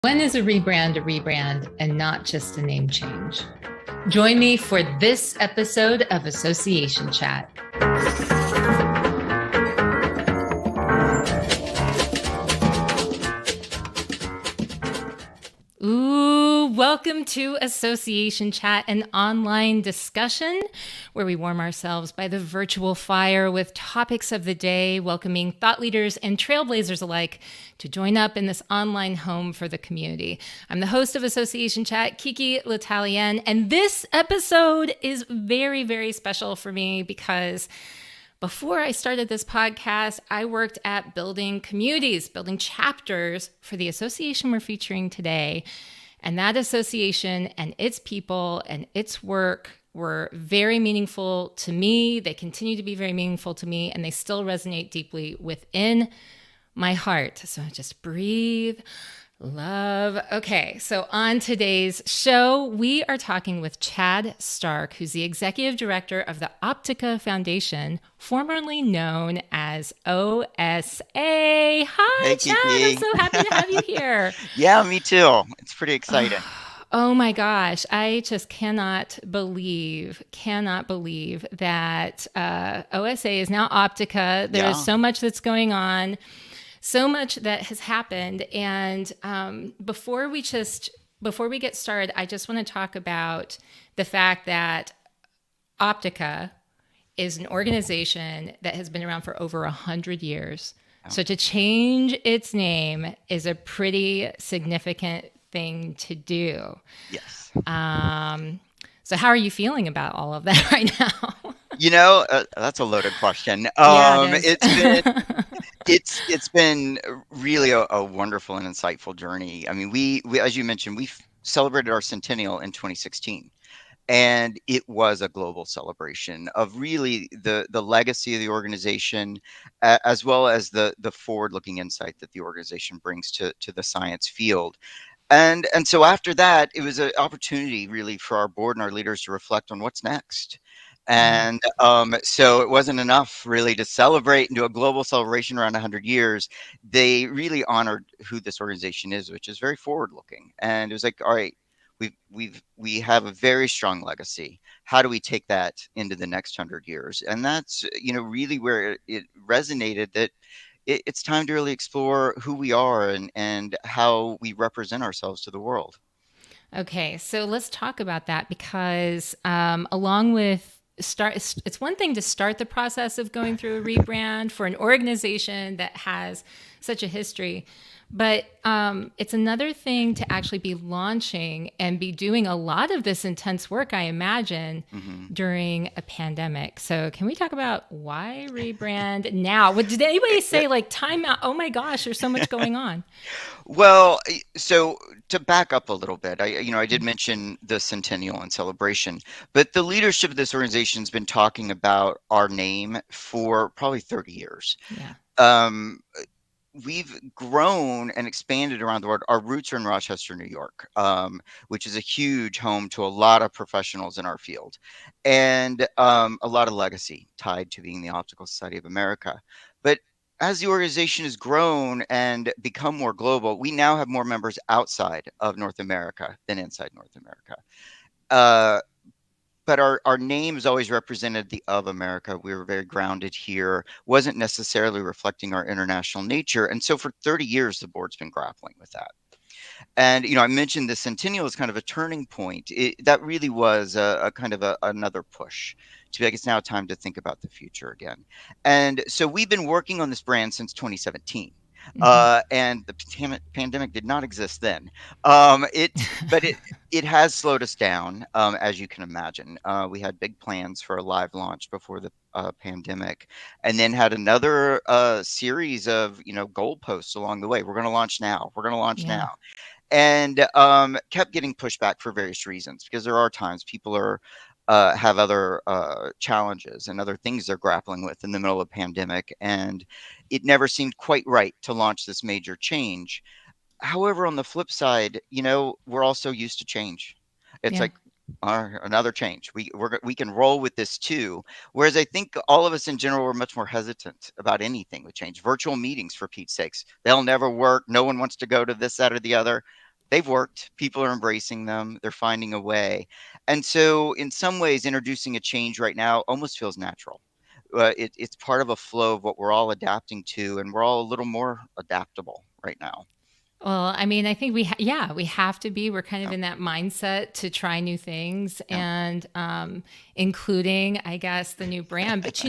When is a rebrand and not just a name change? Join me for this episode of Association Chat. Welcome to Association Chat, an online discussion where we warm ourselves by the virtual fire with topics of the day, welcoming thought leaders and trailblazers alike to join up in this online home for the community. I'm the host of Association Chat, KiKi L'Italien, and this episode is very, very special for me because before I started this podcast, I worked at building communities, building chapters for the association we're featuring today. And that association and its people and its work were very meaningful to me. They continue to be very meaningful to me, and they still resonate deeply within my heart. So just breathe. Love. Okay, so on today's show, we are talking with Chad Stark, who's the executive director of the Optica Foundation, formerly known as OSA. Hi, Hey, Chad. KiKi. I'm so happy to have you here. Yeah, me too. It's pretty exciting. Oh my gosh, I just cannot believe that OSA is now Optica. There is Yeah. so much that's going on. So much that has happened. And before we get started, I just want to talk about the fact that Optica is an organization that has been around for over 100 years. So to change its name is a pretty significant thing to do. Yes. So how are you feeling about all of that right now? That's a loaded question. Yeah, it is. It's been really a wonderful and insightful journey. I mean, we as you mentioned, we celebrated our centennial in 2016. And it was a global celebration of really the legacy of the organization, as well as the forward-looking insight that the organization brings to the science field. And so after that, it was an opportunity really for our board and our leaders to reflect on what's next. And so it wasn't enough really to celebrate and do a global celebration around 100 years. They really honored who this organization is, which is very forward-looking. And it was like, all right, we have a very strong legacy. How do we take that into the next 100 years? And that's really where it resonated that it's time to really explore who we are and how we represent ourselves to the world. Okay, so let's talk about that because along with it's one thing to start the process of going through a rebrand for an organization that has such a history, but it's another thing to actually be launching and be doing a lot of this intense work, I imagine, during a pandemic. So can we talk about why rebrand now? Did anybody say like time out? Oh my gosh, there's so much going on. Well, so to back up a little bit, I did mention the centennial and celebration, but the leadership of this organization has been talking about our name for probably 30 years. Yeah. Um, we've grown and expanded around the world. Our roots are in Rochester, New York, which is a huge home to a lot of professionals in our field, and a lot of legacy tied to being the Optical Society of America. But as the organization has grown and become more global, we now have more members outside of North America than inside North America. Uh, but our name has always represented the of America. We were very grounded here, wasn't necessarily reflecting our international nature. And so for 30 years, the board's been grappling with that. And, I mentioned the centennial is kind of a turning point. That really was a kind of another push to be like, it's now time to think about the future again. And so we've been working on this brand since 2017. And the pandemic did not exist then. But it has slowed us down, as you can imagine. We had big plans for a live launch before the pandemic, and then had another series of goalposts along the way. We're going to launch now. We're going to launch Yeah. now, and kept getting pushed back for various reasons because there are times people have other challenges and other things they're grappling with in the middle of a pandemic, and it never seemed quite right to launch this major change. However, on the flip side, we're also used to change. It's Yeah. like another change. We can roll with this too. Whereas I think all of us in general were much more hesitant about anything with change. Virtual meetings, for Pete's sakes, they'll never work. No one wants to go to this, that, or the other. they've worked. People are embracing them. They're finding a way. And so in some ways, introducing a change right now almost feels natural. It's part of a flow of what we're all adapting to, and we're all a little more adaptable right now. Well, I mean, I think yeah, we have to be. We're kind of Yeah, in that mindset to try new things, yeah. and including, I guess, the new brand. But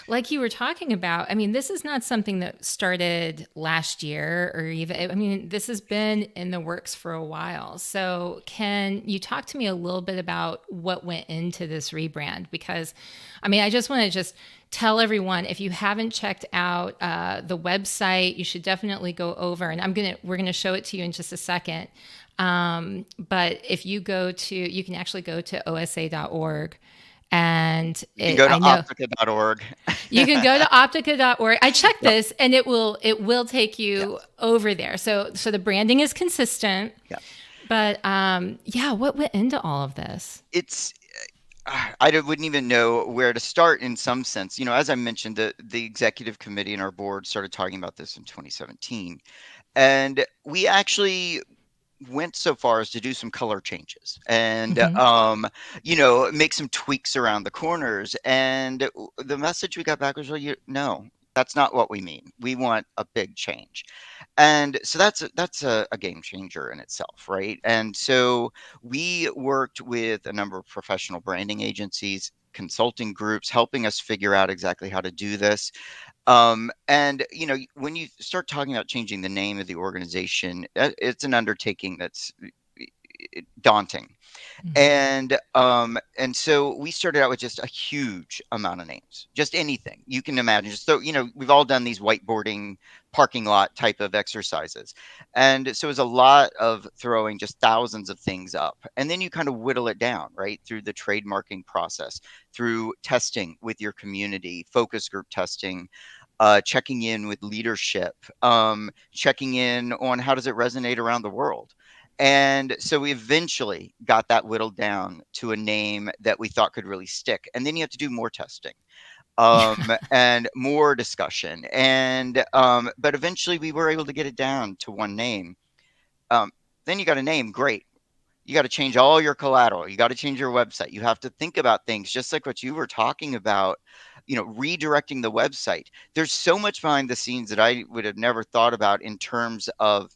like you were talking about, I mean, this is not something that started last year or even. I mean, this has been in the works for a while. So, can you talk to me a little bit about what went into this rebrand? Because, I mean, I just want to just tell everyone, if you haven't checked out the website, you should definitely go over, and we're gonna show it to you in just a second. But if you you can actually go to osa.org, and You can go to I know optica.org. you can go to optica.org. I checked Yep. this, and it will take Yeah. you over there. So the branding is consistent, Yeah. but yeah, what went into all of this? It's wouldn't even know where to start in some sense. As I mentioned, the executive committee and our board started talking about this in 2017, and we actually went so far as to do some color changes and Hmm. make some tweaks around the corners. And the message we got back was, well, no, that's not what we mean. We want a big change. And so that's a game changer in itself, right? And so we worked with a number of professional branding agencies, consulting groups, helping us figure out exactly how to do this. And when you start talking about changing the name of the organization, it's an undertaking that's daunting. Hmm. And so we started out with just a huge amount of names, just anything you can imagine. Just so we've all done these whiteboarding parking lot type of exercises, and so it was a lot of throwing just thousands of things up, and then you kind of whittle it down, right, through the trademarking process, through testing with your community, focus group testing, checking in with leadership, checking in on how does it resonate around the world. And so we eventually got that whittled down to a name that we thought could really stick. And then you have to do more testing, and more discussion. But eventually we were able to get it down to one name. Um, then you got a name, great. You got to change all your collateral. You got to change your website. You have to think about things just like what you were talking about, redirecting the website. There's so much behind the scenes that I would have never thought about in terms of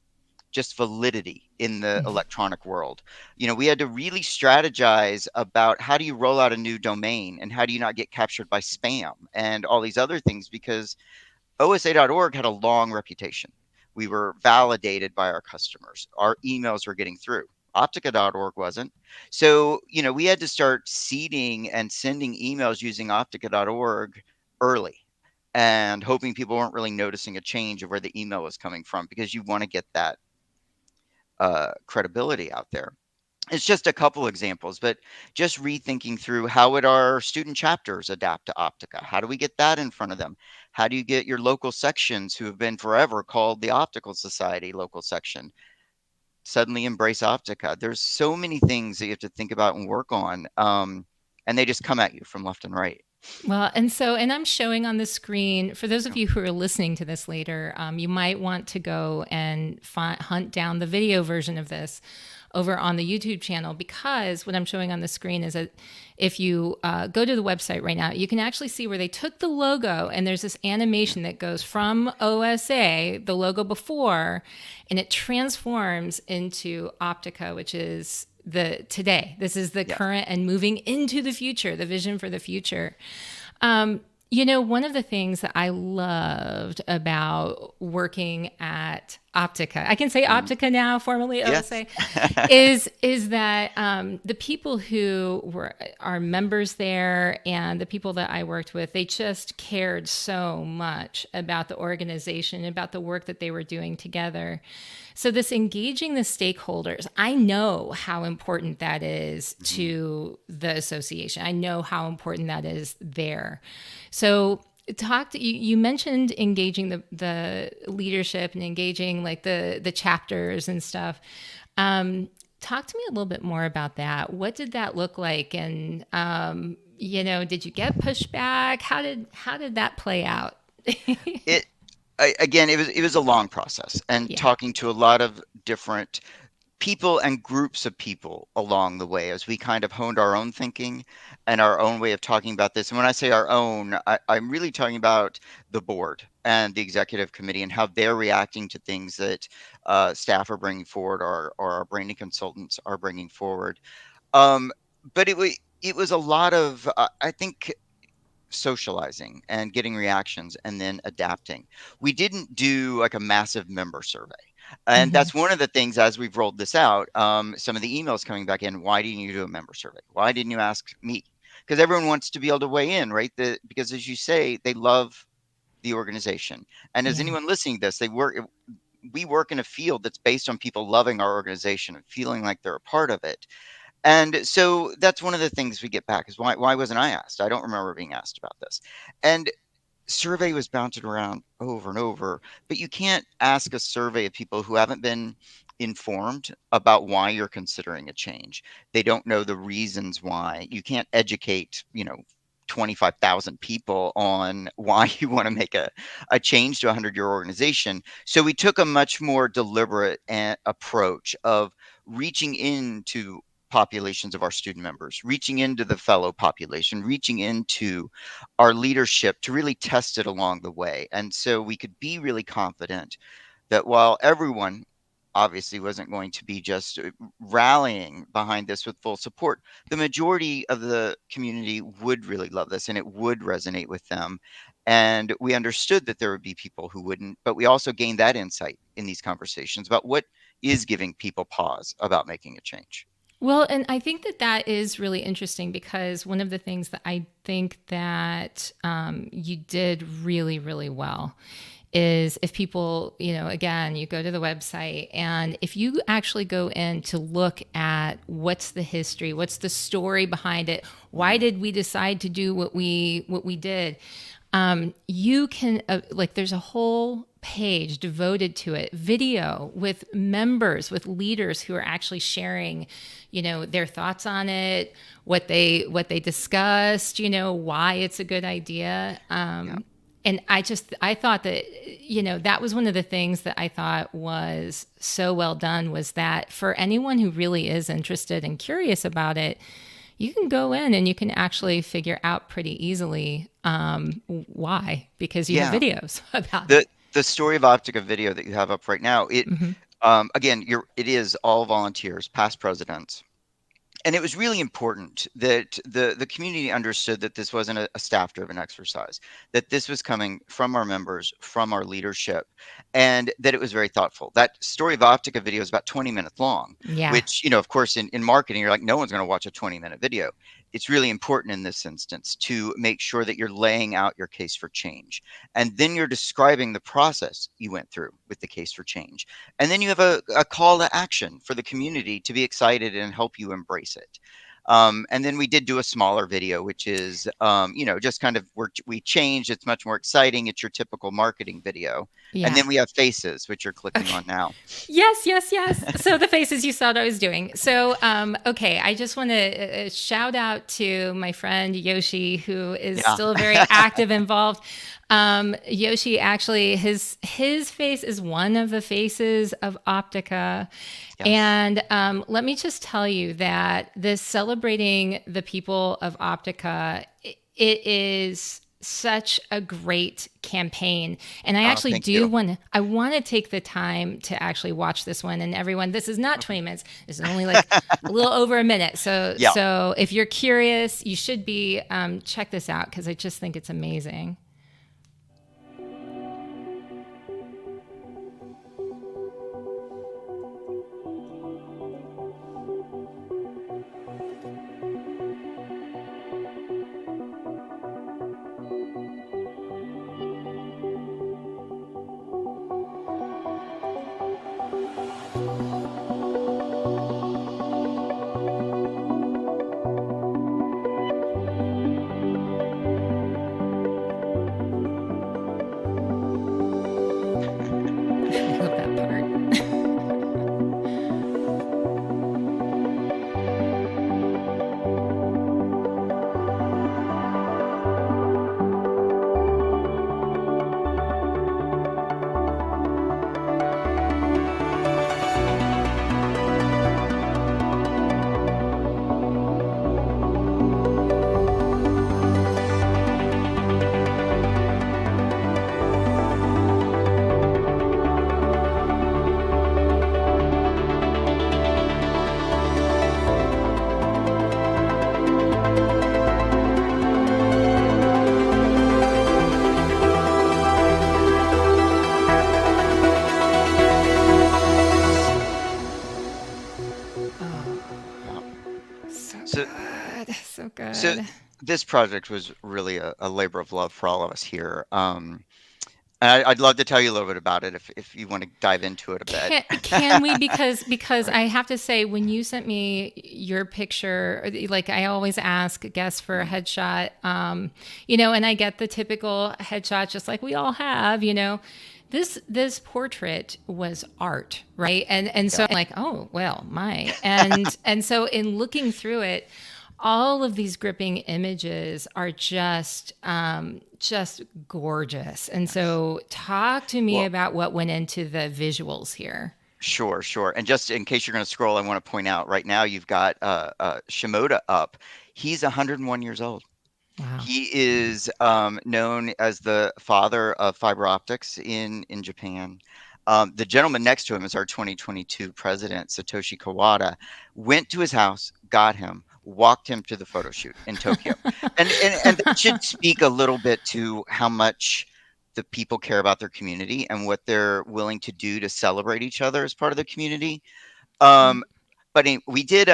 just validity in the electronic world. We had to really strategize about how do you roll out a new domain and how do you not get captured by spam and all these other things, because OSA.org had a long reputation. We were validated by our customers. Our emails were getting through. Optica.org wasn't. So, we had to start seeding and sending emails using Optica.org early and hoping people weren't really noticing a change of where the email was coming from, because you want to get that credibility out there. It's just a couple examples, but just rethinking through how would our student chapters adapt to Optica? How do we get that in front of them? How do you get your local sections, who have been forever called the Optical Society local section, suddenly embrace Optica? There's so many things that you have to think about and work on, and they just come at you from left and right. Well, and I'm showing on the screen for those of you who are listening to this later, you might want to go and hunt down the video version of this over on the YouTube channel, because what I'm showing on the screen is that if you go to the website right now, you can actually see where they took the logo, and there's this animation that goes from OSA, the logo before, and it transforms into Optica, which is the today. This is the Yeah. current and moving into the future, the vision for the future. One of the things that I loved about working at Optica, I can say Mhm. Optica now, formerly Yes. OSA, is that the people who were our members there and the people that I worked with, they just cared so much about the organization, about the work that they were doing together. So this engaging the stakeholders, I know how important that is Mhm. to the association. I know how important that is there. So you mentioned engaging the leadership and engaging like the chapters and stuff. Talk to me a little bit more about that. What did that look like? And did you get pushback? How did that play out? It again, it was a long process, and Yeah. talking to a lot of different people and groups of people along the way as we kind of honed our own thinking and our own way of talking about this. And when I say our own, I'm really talking about the board and the executive committee and how they're reacting to things that staff are bringing forward, or our branding consultants are bringing forward. Um, but it was a lot of I think socializing and getting reactions and then adapting. We didn't do like a massive member survey. And Hmm. that's one of the things as we've rolled this out, some of the emails coming back in, why didn't you do a member survey? Why didn't you ask me? Because everyone wants to be able to weigh in, right? Because as you say, they love the organization. And as Yeah. anyone listening to this, we work in a field that's based on people loving our organization and feeling like they're a part of it. And so that's one of the things we get back is why wasn't I asked? I don't remember being asked about this. And survey was bouncing around over and over, but you can't ask a survey of people who haven't been informed about why you're considering a change. They don't know the reasons why. You can't educate, 25,000 people on why you want to make a change to a 100-year organization. So we took a much more deliberate approach of reaching into populations of our student members, reaching into the fellow population, reaching into our leadership to really test it along the way. And so we could be really confident that while everyone obviously wasn't going to be just rallying behind this with full support, the majority of the community would really love this and it would resonate with them. And we understood that there would be people who wouldn't, but we also gained that insight in these conversations about what is giving people pause about making a change. Well, and I think that that is really interesting because one of the things that I think that you did really, really well is if people, again, you go to the website and if you actually go in to look at what's the history, what's the story behind it, why Mhm. did we decide to do what we did, you can like there's a whole page devoted to it, video with members, with leaders who are actually sharing, their thoughts on it, what they discussed, why it's a good idea. Yeah. And I thought that, that was one of the things that I thought was so well done, was that for anyone who really is interested and curious about it, you can go in and you can actually figure out pretty easily why, because you have Yeah. videos about The it. the story of Optica video that you have up right now, Hmm. again, it is all volunteers, past presidents. And it was really important that the community understood that this wasn't a staff driven exercise, that this was coming from our members, from our leadership, and that it was very thoughtful. That story of Optica video is about 20 minutes long, Yeah. which, of course, in marketing, you're like, no one's going to watch a 20-minute video. It's really important in this instance to make sure that you're laying out your case for change. And then you're describing the process you went through with the case for change. And then you have a call to action for the community to be excited and help you embrace it. And then we did do a smaller video, which is, just kind of we changed. It's much more exciting. It's your typical marketing video. And Yeah. then we have faces, which you're clicking Okay. on now. Yes, yes, yes. So the faces, you saw what I was doing. So, okay, I just want to shout out to my friend Yoshi, who is Yeah. still very active, involved. Yoshi actually, his face is one of the faces of Optica. Yes. And let me just tell you that this celebrating the people of Optica, it is such a great campaign. And I actually Thank you. I want to take the time to actually watch this one. And everyone, this is not 20 minutes. This is only like a little over a minute. So Yeah. if you're curious, you should be check this out, because I just think it's amazing. Oh, Yeah. so So, good. So so good. this project was really a labor of love for all of us here. And I'd love to tell you a little bit about it if you want to dive into it a bit. Can we, because Right. I have to say, when you sent me your picture, like I always ask guests for a Mhm. headshot, and I get the typical headshot, just like we all have. This portrait was art, right? And so Yeah. I'm like, oh well, my and so in looking through it, all of these gripping images are just gorgeous. And Yes. so talk to me Well, about what went into the visuals here. sure, sure. And just in case you're going to scroll, I want to point out right now you've got Shimoda up. He's 101 years old. Wow. He is known as the father of fiber optics in Japan. The gentleman next to him is our 2022 president, Satoshi Kawada. Went to his house, got him, walked him to the photo shoot in Tokyo, and that should speak a little bit to how much the people care about their community and what they're willing to do to celebrate each other as part of the community. Um, but we did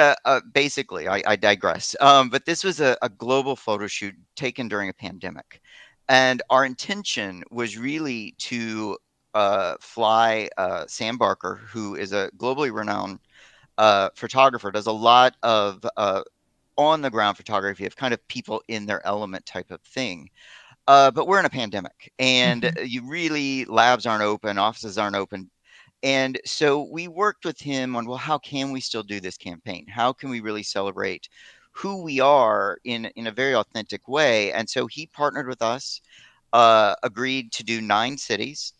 basically, I digress. But this was a global photo shoot taken during a pandemic. And our intention was really to fly Sam Barker, who is a globally renowned photographer, does a lot of on the ground photography of kind of people in their element type of thing. But we're in a pandemic, and Mhm. you really labs aren't open, offices aren't open, and so we worked with him on, well, how can we still do this campaign? How can we really celebrate who we are in a very authentic way? And so he partnered with us, agreed to do 9 cities,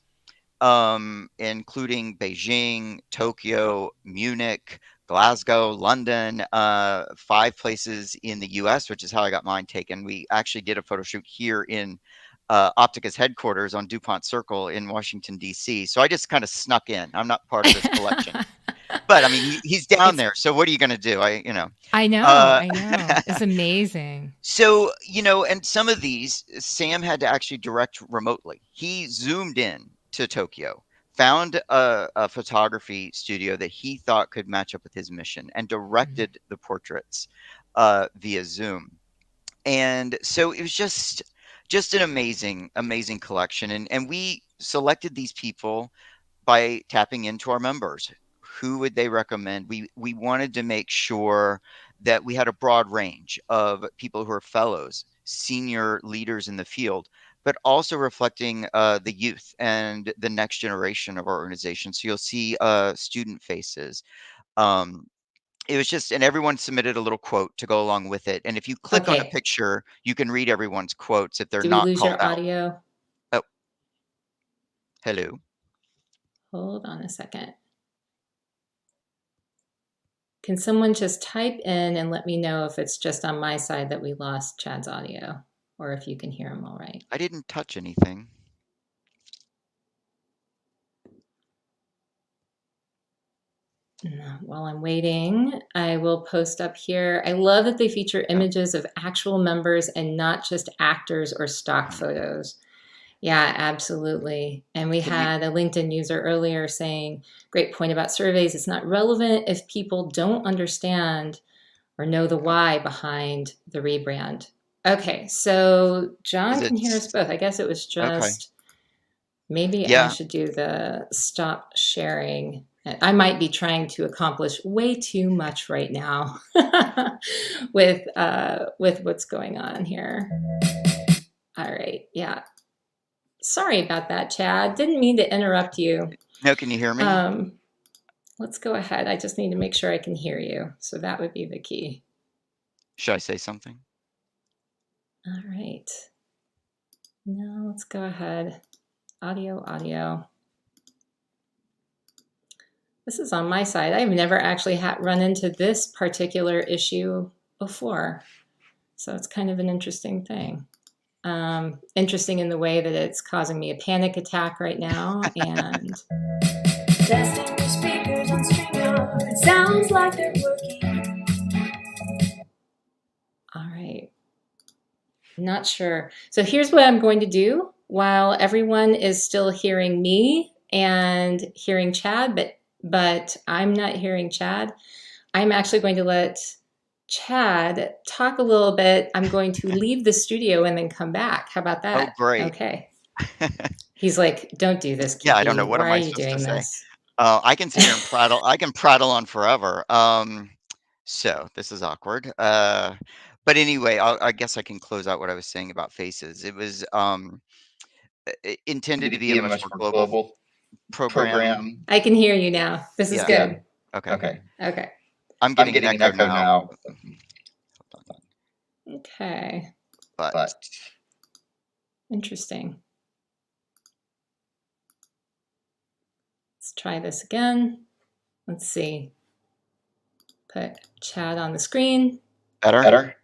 including Beijing, Tokyo, Munich, Glasgow, London, 5 places in the US, which is how I got mine taken. We actually did a photo shoot here in Optica's headquarters on DuPont Circle in Washington, D.C. So I just kind of snuck in. I'm not part of this collection. But I mean, he's down It's there. So what are you going to do? I know, Uh, I know. It's amazing. So, and some of these Sam had to actually direct remotely. He zoomed in to Tokyo, found a photography studio that he thought could match up with his mission, and Mm. directed the portraits via Zoom. And so it was just an amazing, amazing collection. And we selected these people by tapping into our members. Who would they recommend? We wanted to make sure that we had a broad range of people who are fellows, senior leaders in the field, but also reflecting the youth and the next generation of our organization. So you'll see student faces. Um, it was just, and everyone submitted a little quote to go along with it. And if you click on a Okay. picture, you can read everyone's quotes if they're Did we not lose called your out. audio? Oh, hello. Hold on a second. Can someone just type in and let me know if it's just on my side that we lost Chad's audio, or if you can hear him all right? I didn't touch anything. While I'm waiting, I will post up here. I love that they feature Yeah. images of actual members and not just actors or stock Mhm. photos. Yeah, absolutely. And we And we had a LinkedIn user earlier saying, great point about surveys. It's not relevant if people don't understand or know the yeah. why behind the rebrand. Okay, so Is John it can hear us both. I guess it was okay? just maybe I Yeah. should do the stop sharing. I might be trying to accomplish way too much right now with what's going on here. All right, yeah. Sorry about that, Chad. Didn't mean to interrupt you. No, can you hear me? Um, let's go ahead. I just need to make sure I can hear you. So that would be the key. Should I say something? All right. Now let's go ahead. Audio, audio. This is on my side. I've never actually run into this particular issue before. So it's kind of an interesting thing. Interesting in the way that it's causing me a panic attack right now. And testing the speakers on StreamYard. It sounds like they're working. All right. Not sure. So here's what I'm going to do while everyone is still hearing me and hearing Chad, but I'm not hearing Chad. I'm actually going to let Chad talk a little bit. I'm going to leave the studio and then come back. How about that? Oh, great. Okay. He's like, don't do this, Yeah, I don't know. KiKi. What Why am are I you supposed to doing say? this? I can sit here and prattle. I can prattle on forever. So this is awkward. But anyway, I guess I can close out what I was saying about faces. It was intended to be a much more global program. I can hear you now. This is Yeah. good. Okay. Okay. I'm getting an echo now, Okay. but Interesting. Let's try this again. Let's see. Put Chad on the screen. better.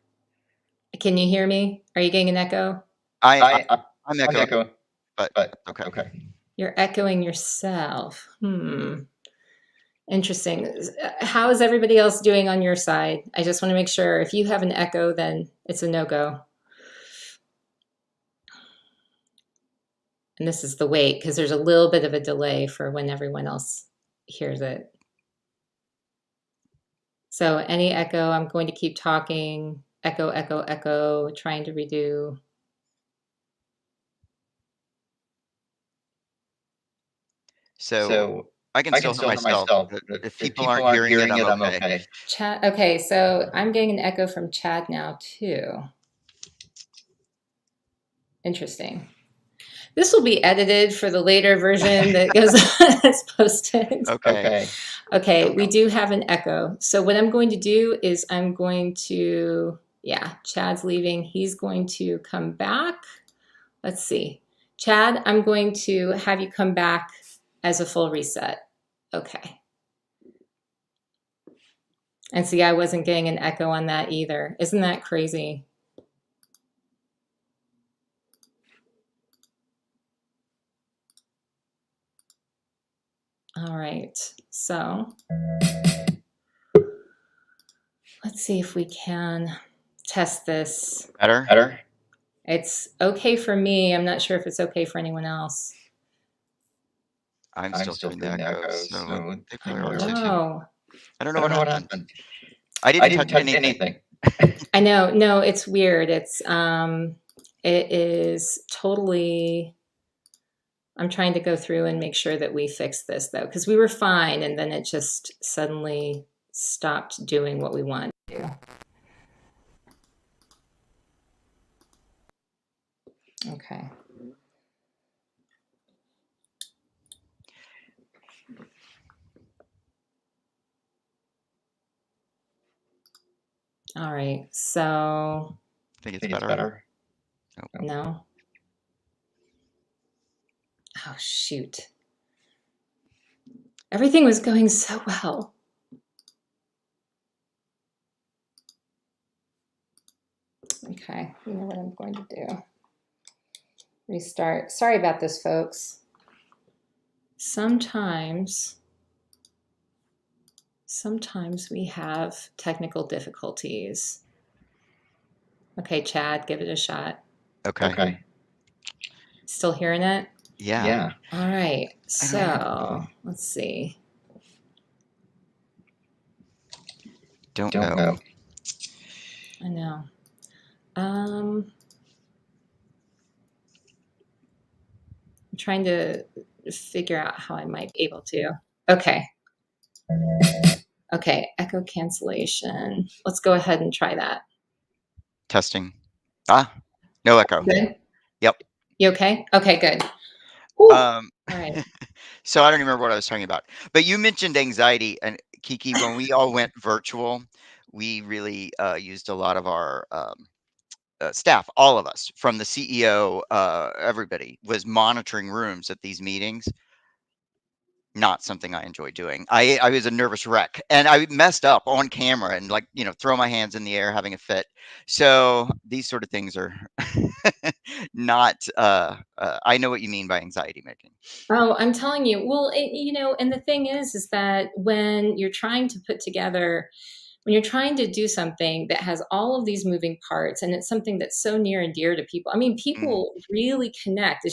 Can you hear me? Are you getting an echo? I'm echoing, but okay. You're echoing yourself. Interesting. How is everybody else doing on your side? I just want to make sure if you have an echo, then it's a no-go. And this is the wait because there's a little bit of a delay for when everyone else hears it. So any echo, I'm going to keep talking. Echo, echo, echo, trying to redo. So I can still hear myself. If people aren't hearing it, I'm okay. Chad, okay, so I'm getting an echo from Chad now too. Interesting. This will be edited for the later version that goes as posted. Okay, we do have an echo. So what I'm going to do is I'm going to, yeah, Chad's leaving. He's going to come back. Let's see. Chad, I'm going to have you come back as a full reset. Okay. And see, I wasn't getting an echo on that either. Isn't that crazy? All right, so let's see if we can test this. Better. It's okay for me. I'm not sure if it's okay for anyone else. I'm still hearing the echoes, so they probably are too. No. I don't know what happened. I didn't touch anything. I know. No, it's weird. It is totally. I'm trying to go through and make sure that we fix this though, because we were fine, and then it just suddenly stopped doing what we wanted to do. Okay. All right. So. I think it's better. No. Oh, shoot. Everything was going so well. Okay, you know what I'm going to do? Restart. Sorry about this, folks. Sometimes we have technical difficulties. Okay, Chad, give it a shot. Okay. Still hearing it? Yeah. All right, so let's see. Don't know. I know. I'm trying to figure out how I might be able to. Okay. Okay, echo cancellation. Let's go ahead and try that. Testing. No echo. Good? Yep. You okay? Okay, good. All right. So I don't remember what I was talking about, but you mentioned anxiety, and KiKi, when we all went virtual, we really used a lot of our staff, all of us, from the CEO, everybody was monitoring rooms at these meetings. Not something I enjoy doing. I was a nervous wreck, and I messed up on camera and throw my hands in the air having a fit. So these sort of things are not. I know what you mean by anxiety making. Oh, I'm telling you. Well, and the thing is that when you're trying to put together, when you're trying to do something that has all of these moving parts, and it's something that's so near and dear to people. I mean, people really connect.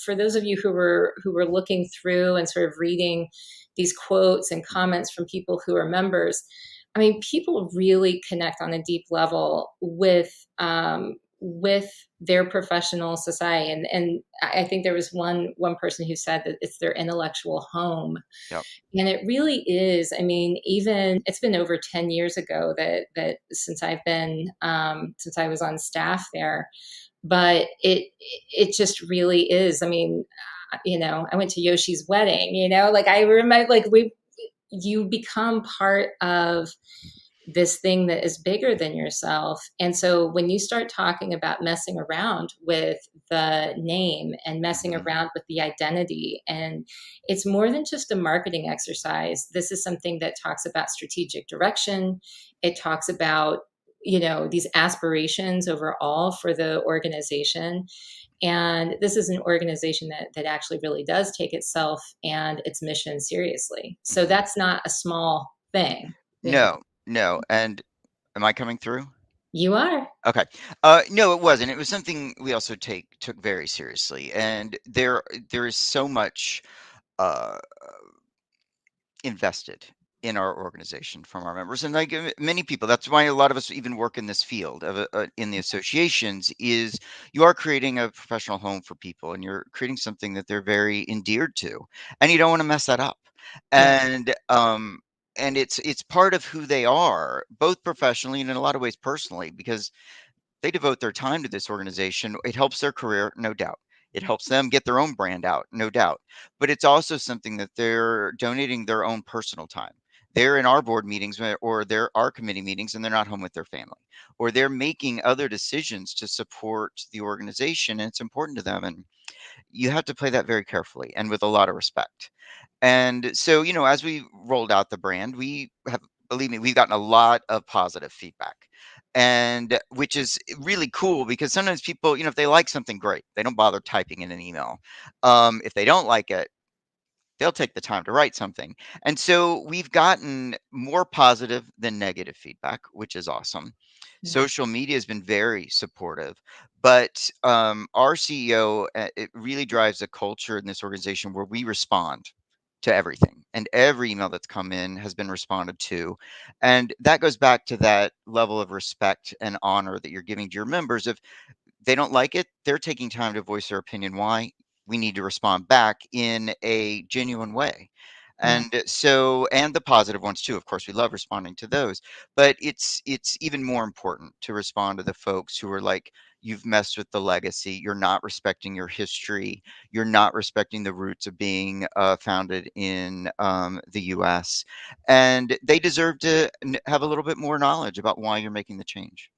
For those of you who were looking through and sort of reading these quotes and comments from people who are members, I mean, people really connect on a deep level with their professional society, and I think there was one person who said that it's their intellectual home, Yep. and it really is. I mean, even it's been over 10 years ago that since I've been since I was on staff there, but it just really is. I mean, I went to Yoshi's wedding. Like I remember, like we you become part of this thing that is bigger than yourself. And so when you start talking about messing around with the name and messing Mhm. around with the identity, and it's more than just a marketing exercise. This is something that talks about strategic direction. It talks about, these aspirations overall for the organization. And this is an organization that actually really does take itself and its mission seriously. So Mhm. that's not a small thing. No, no, and am I coming through? You are. Okay. No, it wasn't. It was something we also took very seriously, and there is so much uh, invested in our organization from our members, and like many people, that's why a lot of us even work in this field of in the associations. Is you are creating a professional home for people, and you're creating something that they're very endeared to, and you don't want to mess that up, Yeah. and it's part of who they are, both professionally and in a lot of ways personally, because they devote their time to this organization. It helps their career, no doubt. It helps them get their own brand out, no doubt. But it's also something that they're donating their own personal time. They're in our board meetings or they're our committee meetings and they're not home with their family. Or they're making other decisions to support the organization and it's important to them. And you have to play that very carefully and with a lot of respect. And so, as we rolled out the brand, we have, believe me, we've gotten a lot of positive feedback. And which is really cool because sometimes people, if they like something, great. They don't bother typing in an email. If they don't like it, they'll take the time to write something. And so we've gotten more positive than negative feedback, which is awesome. Yeah. Social media has been very supportive, but our CEO, it really drives a culture in this organization where we respond to everything, and every email that's come in has been responded to. And that goes back to that level of respect and honor that you're giving to your members. If they don't like it, they're taking time to voice their opinion why. We need to respond back in a genuine way. Yeah. And so, and the positive ones too, of course, we love responding to those, but it's even more important to respond to the folks who are like, you've messed with the legacy, you're not respecting your history, you're not respecting the roots of being founded in the US, and they deserve to have a little bit more knowledge about why you're making the change.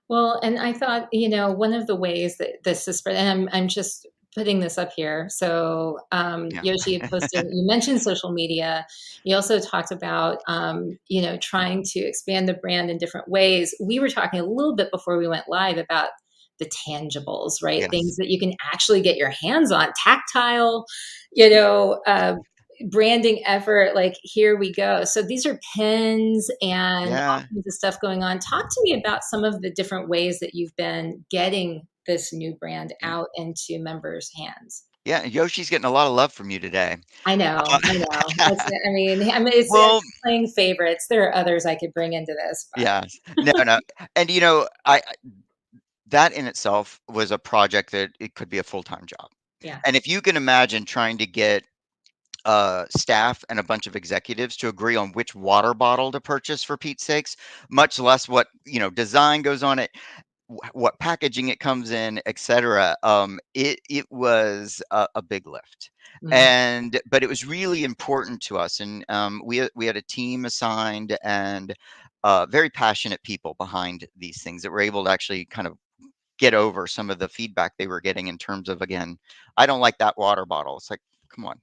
Well, and I thought, one of the ways that this is spread, and I'm just putting this up here. So Yeah. Yoshi had posted, you mentioned social media. You also talked about, trying to expand the brand in different ways. We were talking a little bit before we went live about the tangibles, right? Yes. Things that you can actually get your hands on, tactile, you know, uh, branding effort. Like, here we go. So these are pins and all Yeah. kinds of stuff going on. Talk to me about some of the different ways that you've been getting this new brand Yeah. out into members' hands. Yeah, Yoshi's getting a lot of love from you today. I know, I know. Uh, It's well, playing favorites. There are others I could bring into this, but yes. No, no. And that in itself was a project that it could be a full-time job. yeah, And if you can imagine trying to get staff and a bunch of executives to agree on which water bottle to purchase for Pete's sakes, much less what, design goes on it, what packaging it comes in, etc. It was a big lift, mm, but it was really important to us, and we had a team assigned and very passionate people behind these things that were able to actually kind of get over some of the feedback they were getting in terms of, again, I don't like that water bottle. It's like, come on,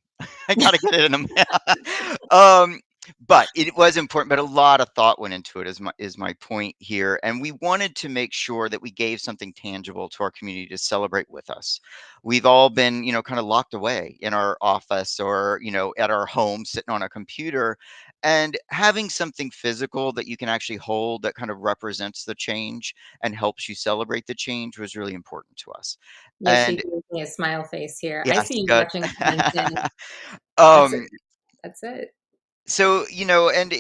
I gotta get it in them. But it was important, but a lot of thought went into it, is my point here. And we wanted to make sure that we gave something tangible to our community to celebrate with us. We've all been, kind of locked away in our office or, at our home sitting on a computer. And having something physical that you can actually hold that kind of represents the change and helps you celebrate the change was really important to us. Yoshi And gives me a smile face here. I yes, see you good. watching LinkedIn. That's um, it. That's it. So, and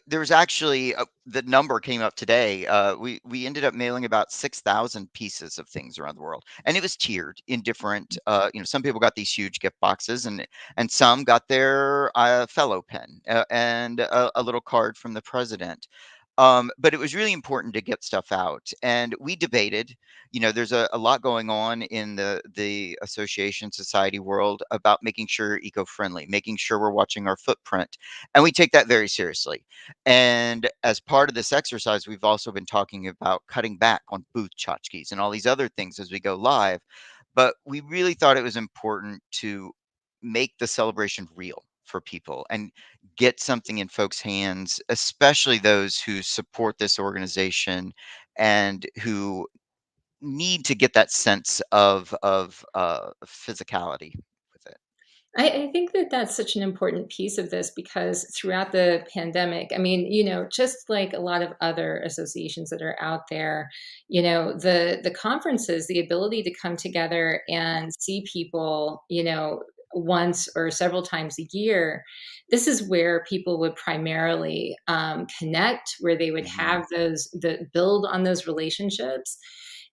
there was actually the number came up today. We ended up mailing about 6,000 pieces of things around the world, and it was tiered in different. Some people got these huge gift boxes, and some got their fellow pen and a little card from the president. But it was really important to get stuff out, and we debated. There's a lot going on in the association society world about making sure eco-friendly, making sure we're watching our footprint, and we take that very seriously. And as part of this exercise, we've also been talking about cutting back on booth tchotchkes and all these other things as we go live. But we really thought it was important to make the celebration real for people and get something in folks' hands, especially those who support this organization and who need to get that sense of physicality with it. I think that that's such an important piece of this because throughout the pandemic, I mean, just like a lot of other associations that are out there, the conferences, the ability to come together and see people, once or several times a year, this is where people would primarily connect, where they would Mhm. have build on those relationships.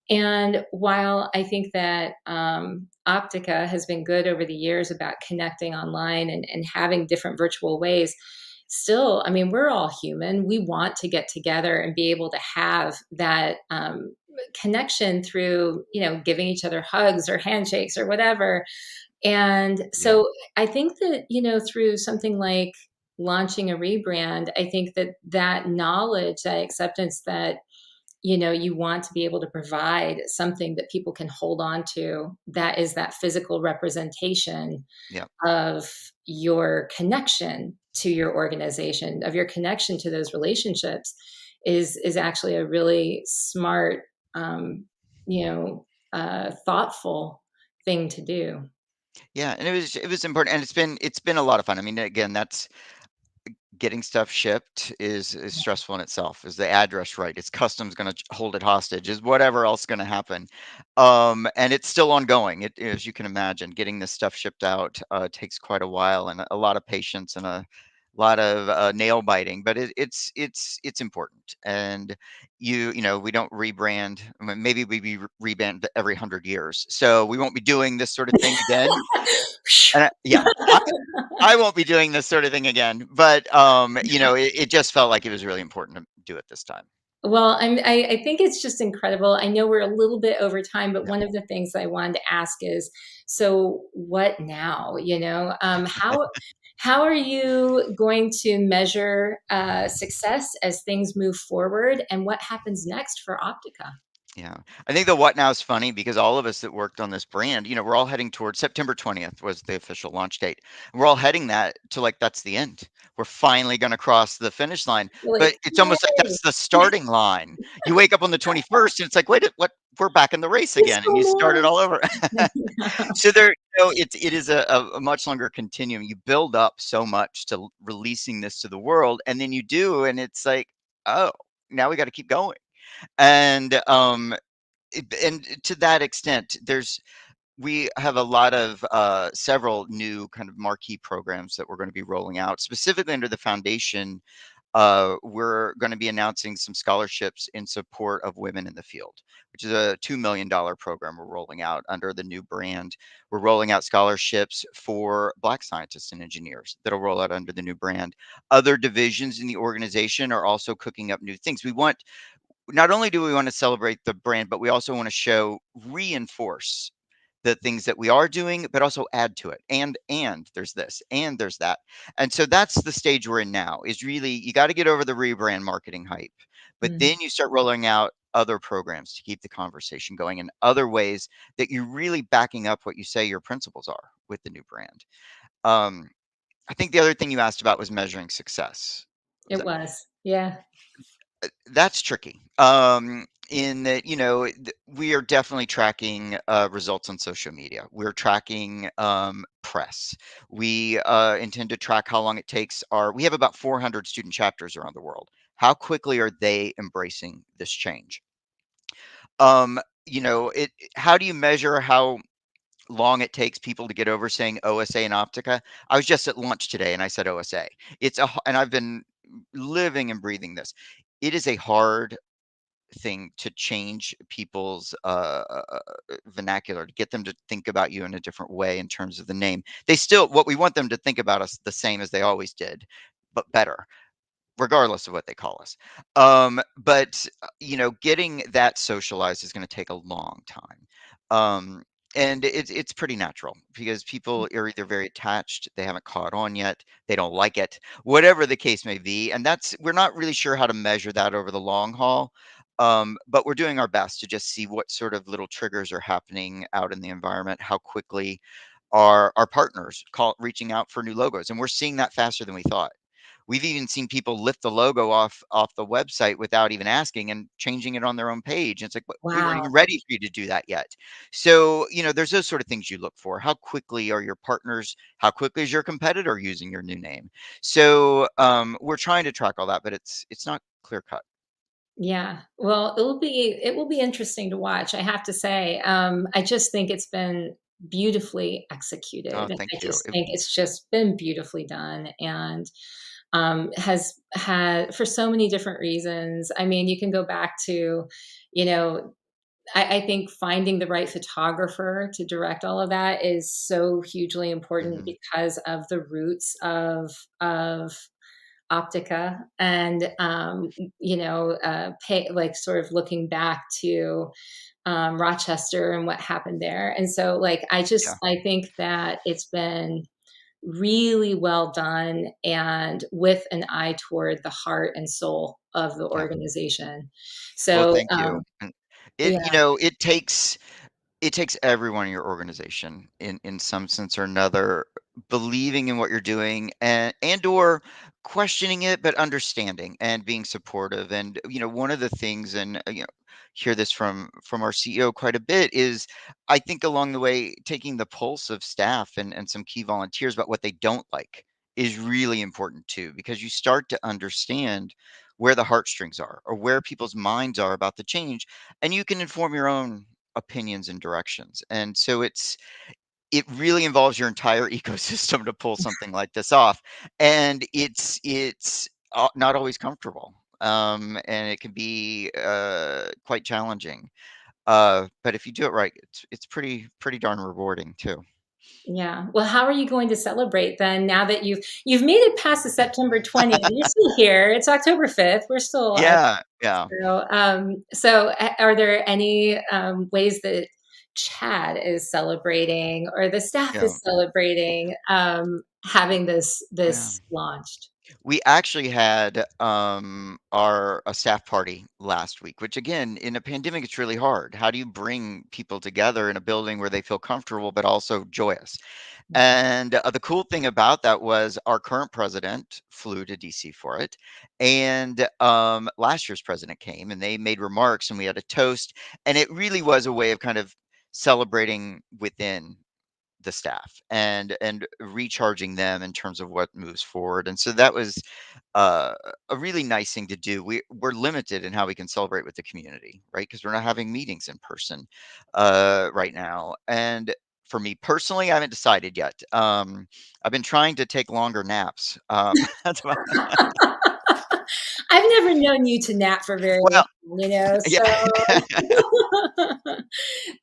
And while I think that Optica has been good over the years about connecting online and having different virtual ways, still, I mean, we're all human. We want to get together and be able to have that connection through, giving each other hugs or handshakes or whatever. And Yeah. so I think that, through something like launching a rebrand, I think that that knowledge, that acceptance that you want to be able to provide something that people can hold on to that is that physical representation Yeah. of your connection to your organization, of your connection to those relationships is actually a really smart, um, thoughtful thing to do. Yeah, and it was important, and it's been a lot of fun. I mean, again, that's getting stuff shipped is stressful in itself. Is the address right? Is customs going to hold it hostage? Is whatever else going to happen? And it's still ongoing. As you can imagine, getting this stuff shipped out takes quite a while and a lot of patience and a lot of nail biting. But it's important. And we don't rebrand. I mean, maybe rebrand every 100 years, so we won't be doing this sort of thing again. And yeah, I won't be doing this sort of thing again, but, it just felt like it was really important to do it this time. Well, I think it's just incredible. I know we're a little bit over time, but Yeah. one of the things I wanted to ask is, so what now? How are you going to measure success as things move forward, and what happens next for Optica? Yeah. I think the what now is funny because all of us that worked on this brand, we're all heading towards September 20th was the official launch date. We're all heading that to like that's the end. We're finally going to cross the finish line, You're but like, it's almost like yay, that's the starting line. You wake up on the 21st and it's like, wait, what? We're back in the race there's again, and still you start it more. all over. So it is a much longer continuum. You build up so much to releasing this to the world, and then you do, and it's like, oh, now we got to keep going. And and to that extent, we have a lot of several new kind of marquee programs that we're going to be rolling out, specifically under the foundation. We're going to be announcing some scholarships in support of women in the field, which is a $2 million program we're rolling out under the new brand. We're rolling out scholarships for Black scientists and engineers that'll roll out under the new brand. Other divisions in the organization are also cooking up new things. Not only do we want to celebrate the brand, but we also want to reinforce the things that we are doing, but also add to it. And there's this, and there's that. And so that's the stage we're in now, is really you got to get over the rebrand marketing hype, but Mhm. then you start rolling out other programs to keep the conversation going in other ways that you're really backing up what you say your principles are with the new brand. Um, I think the other thing you asked about was measuring success. It was, yeah. That's tricky. In that, we are definitely tracking results on social media. We're tracking press. We intend to track how long it takes we have about 400 student chapters around the world. How quickly are they embracing this change? How do you measure how long it takes people to get over saying OSA and Optica. I was just at lunch today and I said OSA. And I've been living and breathing this. It is a hard thing to change people's vernacular, to get them to think about you in a different way in terms of the name. They still, what we want them to think about us the same as they always did, but better, regardless of what they call us. But getting that socialized is going to take a long time. Um, and it's pretty natural because people are either very attached, they haven't caught on yet, they don't like it, whatever the case may be. And we're not really sure how to measure that over the long haul. But we're doing our best to just see what sort of little triggers are happening out in the environment, how quickly our partners reaching out for new logos. And we're seeing that faster than we thought. We've even seen people lift the logo off the website without even asking and changing it on their own page. And it's like, we weren't Wow. even ready for you to do that yet. So, there's those sort of things you look for. How quickly are your partners? How quickly is your competitor using your new name? So, we're trying to track all that, but it's not clear cut. Yeah. Well, it will be interesting to watch, I have to say. I just think it's been beautifully Oh, executed. I thank you. just think it's just been beautifully done, and has had, for so many different reasons. I mean, you can go back to, you know, I think finding the right photographer to direct all of that is so hugely important Mhm. because of the roots of Optica, and like sort of looking back to Rochester and what happened there. And so, like, Yeah, I think that it's been really well done, and with an eye toward the heart and soul of the yeah. organization. Well, So, thank you. And yeah, it takes everyone in your organization in some sense or another believing in what you're doing and or questioning it but understanding and being supportive. And one of the things, and hear this from our CEO quite a bit, is I think along the way taking the pulse of staff and some key volunteers about what they don't like is really important too, because you start to understand where the heartstrings are or where people's minds are about the change, and you can inform your own opinions and directions. And so it really involves your entire ecosystem to pull something like this off, and it's not always comfortable, and it can be quite challenging. But if you do it right, it's pretty darn rewarding too. yeah. Well, how are you going to celebrate then, now that you've made it past the September 20th? You're still here. It's October 5th. We're still alive. Yeah, yeah, Are there any ways that Chad is celebrating, or the staff yeah, is celebrating, having yeah. this launched? We actually had our a staff party last week, which again, in a pandemic, it's really hard. How do you bring people together in a building where they feel comfortable but also joyous? And the cool thing about that was our current president flew to DC for it, and last year's president came, and they made remarks, and we had a toast, and it really was a way of kind of celebrating within the staff and recharging them in terms of what moves forward. And so that was uh, a really nice thing to do. We're limited in how we can celebrate with the community, right? Because we're not having meetings in person right now. And for me personally, I haven't decided yet. I've been trying to take longer naps. That's about, I've never known you to nap for very well, long, so yeah,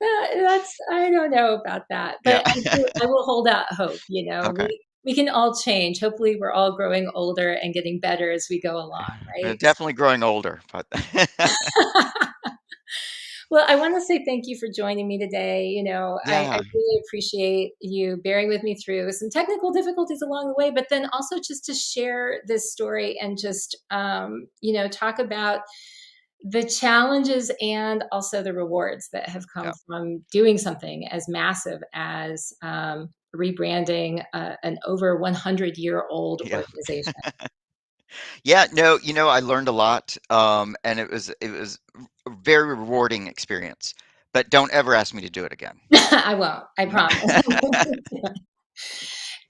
that's, I don't know about that, yeah. but I will hold out hope. Okay. We can all change. Hopefully, we're all growing older and getting better as we go along, right? Definitely growing older, but Well, I want to say thank you for joining me today. I yeah, really appreciate you bearing with me through some technical difficulties along the way, but then also just to share this story and just, talk about the challenges and also the rewards that have come yeah, from doing something as massive as rebranding an over 100-year-old yeah. organization. Yeah, no, I learned a lot, and it was a very rewarding experience. But don't ever ask me to do it again. I won't, I promise.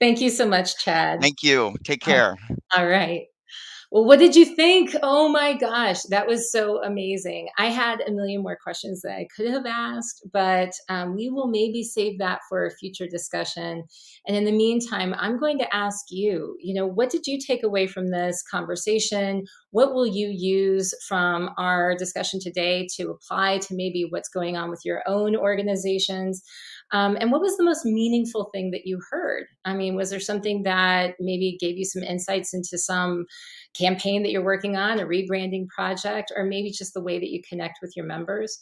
Thank you so much, Chad. Thank you. Take care. All right. Well, what did you think? Oh my gosh, that was so amazing. I had a million more questions that I could have asked, but we will maybe save that for a future discussion. And in the meantime, I'm going to ask you, what did you take away from this conversation? What will you use from our discussion today to apply to maybe what's going on with your own organizations? And what was the most meaningful thing that you heard? I mean, was there something that maybe gave you some insights into some campaign that you're working on, a rebranding project, or maybe just the way that you connect with your members?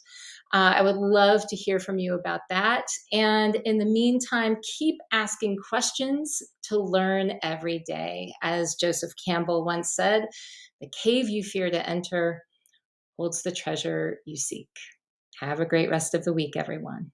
I would love to hear from you about that. And in the meantime, keep asking questions to learn every day. As Joseph Campbell once said, the cave you fear to enter holds the treasure you seek. Have a great rest of the week, everyone.